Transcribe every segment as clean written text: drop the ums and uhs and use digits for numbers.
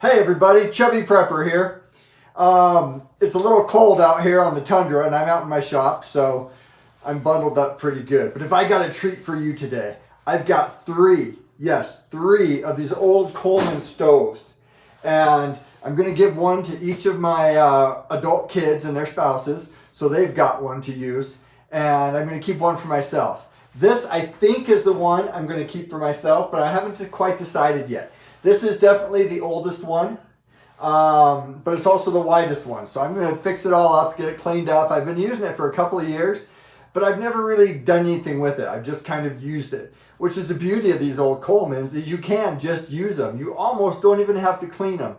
Hey everybody, Chubby Prepper here. It's a little cold out here on the tundra and I'm out in my shop, so I'm bundled up pretty good. But if I got a treat for you today, I've got three of these old Coleman stoves. And I'm gonna give one to each of my adult kids and their spouses, so they've got one to use. And I'm gonna keep one for myself. This, I think, is the one I'm gonna keep for myself, but I haven't quite decided yet. This is definitely the oldest one, but it's also the widest one. So I'm going to fix it all up, get it cleaned up. I've been using it for a couple of years, but I've never really done anything with it. I've just kind of used it, which is the beauty of these old Colemans, is you can just use them. You almost don't even have to clean them.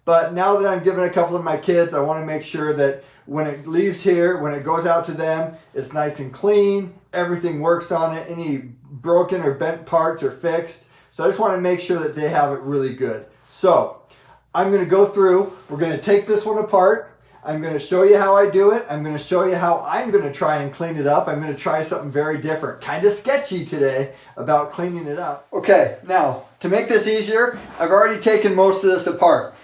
But now that I'm giving a couple of my kids, I want to make sure that when it leaves here, when it goes out to them, it's nice and clean. Everything works on it. Any broken or bent parts are fixed. So I just want to make sure that they have it really good. So I'm going to go through, we're going to take this one apart. I'm going to show you how I do it. I'm going to show you how I'm going to try and clean it up. I'm going to try something very different, kind of sketchy today about cleaning it up. Okay, now to make this easier, I've already taken most of this apart.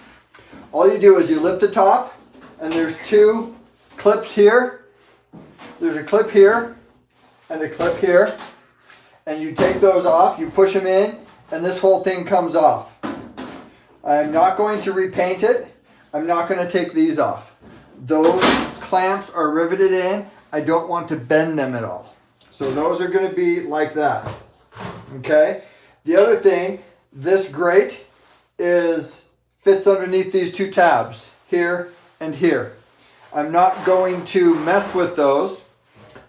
All you do is you lift the top and there's two clips here. There's a clip here and a clip here. And you take those off, you push them in, and this whole thing comes off. I'm not going to repaint it. I'm not going to take these off. Those clamps are riveted in. I don't want to bend them at all. So those are going to be like that. Okay? The other thing, this grate fits underneath these two tabs, here and here. I'm not going to mess with those.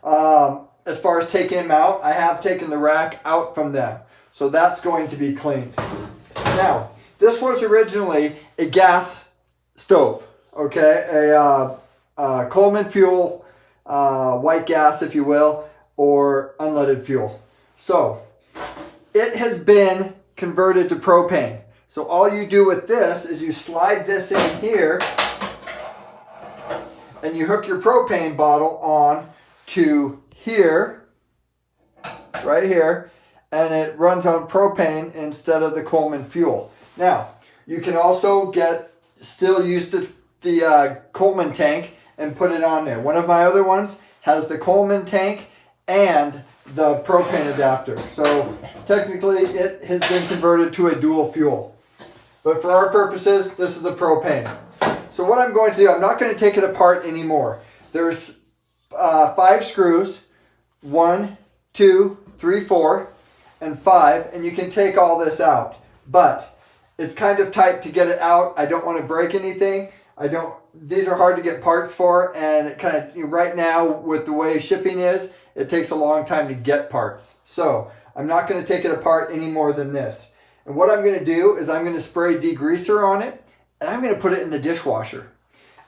As far as taking them out, I have taken the rack out from them. So that's going to be cleaned. Now, this was originally a gas stove, okay? A Coleman fuel, white gas, if you will, or unleaded fuel. So, it has been converted to propane. So all you do with this is you slide this in here and you hook your propane bottle on to here, right here, and it runs on propane instead of the Coleman fuel. Now, you can also still use the Coleman tank and put it on there. One of my other ones has the Coleman tank and the propane adapter. So technically it has been converted to a dual fuel. But for our purposes, this is the propane. So what I'm going to do, I'm not going to take it apart anymore. There's 5 screws, 1, 2, 3, 4, and 5, and you can take all this out. But it's kind of tight to get it out. I don't want to break anything. These are hard to get parts for, and it kind of, right now with the way shipping is, it takes a long time to get parts. So I'm not going to take it apart any more than this. And what I'm going to do is I'm going to spray degreaser on it, and I'm going to put it in the dishwasher.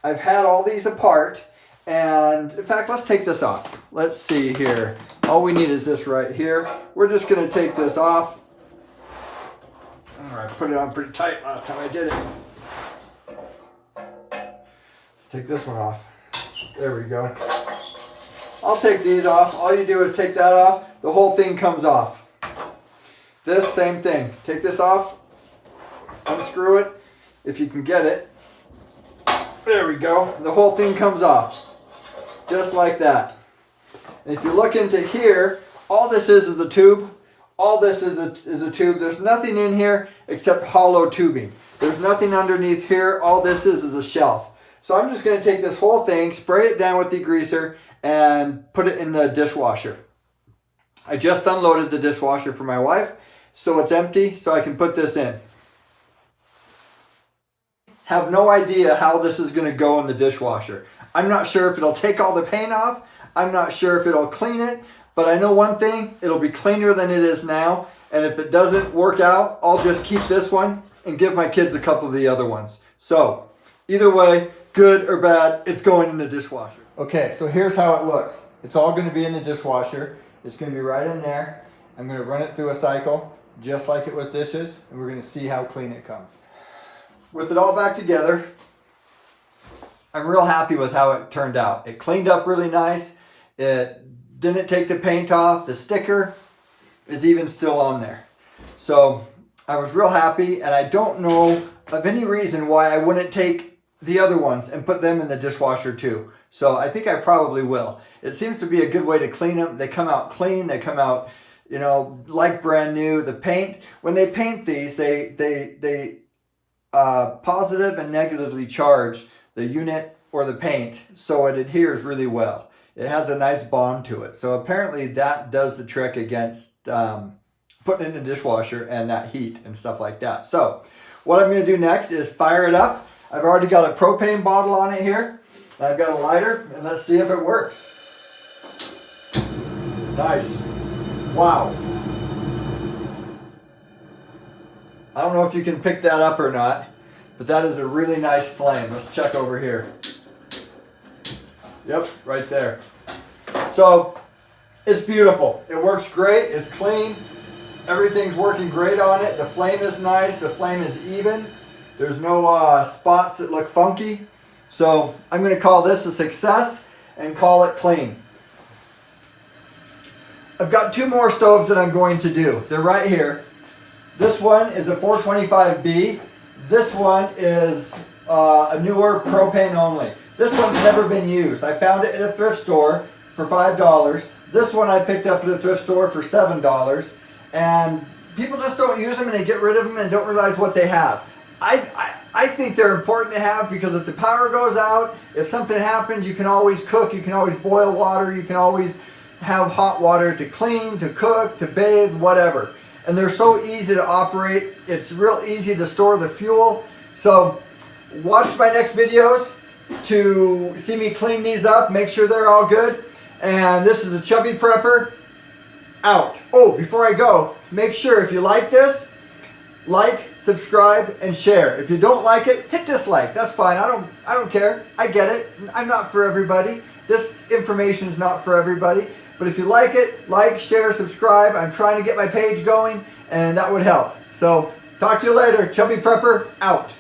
I've had all these apart, and in fact, let's take this off. Let's see here. All we need is this right here. We're just going to take this off. All right, put it on pretty tight last time I did it. Take this one off. There we go. I'll take these off. All you do is take that off. The whole thing comes off. This, same thing. Take this off. Unscrew it if you can get it. There we go. The whole thing comes off. Just like that. And if you look into here, all this is a tube. All this is a tube. There's nothing in here except hollow tubing. There's nothing underneath here. All this is a shelf. So I'm just going to take this whole thing, spray it down with degreaser, and put it in the dishwasher. I just unloaded the dishwasher for my wife, so it's empty, so I can put this in. Have no idea how this is going to go in the dishwasher. I'm not sure if it'll take all the paint off. I'm not sure if it'll clean it, but I know one thing, it'll be cleaner than it is now. And if it doesn't work out, I'll just keep this one and give my kids a couple of the other ones. So either way, good or bad, it's going in the dishwasher. Okay, so here's how it looks. It's all going to be in the dishwasher. It's going to be right in there. I'm going to run it through a cycle just like it was dishes, and we're going to see how clean it comes. With it all back together, I'm real happy with how it turned out. It cleaned up really nice. It didn't take the paint off. The sticker is even still on there. So I was real happy, and I don't know of any reason why I wouldn't take the other ones and put them in the dishwasher too. So I think I probably will. It seems to be a good way to clean them. They come out clean. They come out, you know, like brand new. The paint, when they paint these, they positive and negatively charge the unit or the paint, so it adheres really well. It has a nice bond to it. So apparently that does the trick against putting it in the dishwasher and that heat and stuff like that. So what I'm going to do next is fire it up. I've already got a propane bottle on it here. I've got a lighter, and let's see if it works. Nice. Wow. I don't know if you can pick that up or not, but that is a really nice flame. Let's check over here. Yep, right there. So it's beautiful. It works great. It's clean. Everything's working great on it. The flame is nice. The flame is even. There's no spots that look funky. So I'm going to call this a success and call it clean. I've got two more stoves that I'm going to do. They're right here. This one is a 425B. This one is a newer propane only. This one's never been used. I found it at a thrift store for $5. This one I picked up at a thrift store for $7. And people just don't use them and they get rid of them and don't realize what they have. I think they're important to have because if the power goes out, if something happens, you can always cook, you can always boil water, you can always have hot water to clean, to cook, to bathe, whatever. And they're so easy to operate. It's real easy to store the fuel. So watch my next videos to see me clean these up, make sure they're all good. And this is a Chubby Prepper out. Oh, before I go, make sure if you like this, like, subscribe, and share. If you don't like it, hit dislike. That's fine. I don't care. I get it. I'm not for everybody. This information is not for everybody. But if you like it, like, share, subscribe. I'm trying to get my page going, and that would help. So, talk to you later. Chubby Prepper out.